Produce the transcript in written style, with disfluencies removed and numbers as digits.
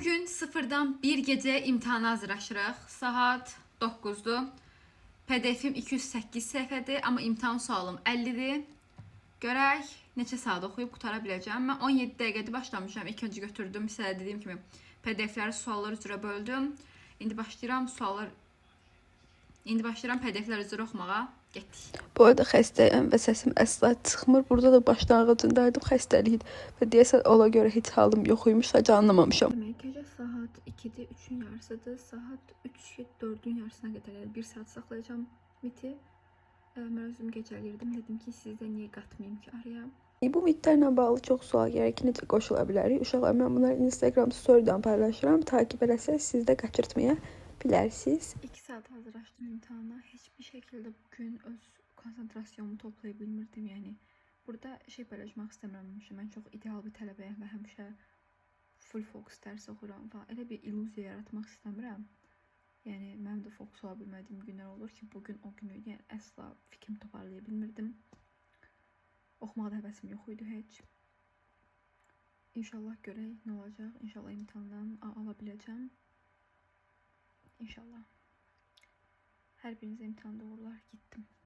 Bugün sıfırdan bir gece imtihana hazırlaşırıq. Saat 9'dur. PDF'im 208 səhifədir, amma imtahan sualım 50'dir. Görək neçə saat oxuyub qutara biləcəm. Mən 17 dəqiqədə başlamışam. İlk öncə götürdüm, sizə dediyim kimi PDF'ləri suallar üzrə böldüm. İndi başlayıram PDF'lər üzrə oxumağa. Getdik. Bu arada xəstəyəm və səsim əsla çıxmır. Burada da başlanğıcındaydım xəstəliyin və deyəsən ona görə heç halım yox imiş, sadəcə anlamamışam. Demək, gecə saat 2-dir, 3-ün yarısıdır. Saat 3-4-ün yarısına qədər, yəni 1 saat saxlayacağım miti. Mən özüm gecəlirdim, dedim ki, sizdə niyə qatmayayım ki araya. Bu mitlərlə bağlı çox sual gəlir ki, necə qoşula bilərik? Uşaqlar, mən bunları Instagram story'dan paylaşıram. Takip eləsəz siz də qaçırtmaya bilərsiniz. 2 saat hazırlaşdım imtihana. Hiçbir şəkildə bugün öz konsentrasyonumu toplaya bilmirdim. Yəni burada şey paylaşmaq istəmirəm. Mən çox ideal bir tələbəyəm və həmişə full fokus dərs oxuram və elə bir illüziya yaratmaq istəmirəm. Yəni mənim də fokus ola bilmədiyim günlər olur ki, bugün o günü yəni əsla fikrimi toparlaya bilmirdim. Oxumaqda həvəsim yox idi heç. İnşallah görək nə olacaq. İnşallah imtahandan ala biləcəm. İnşallah. Hər birinizə imtihanda uğurlar, getdim.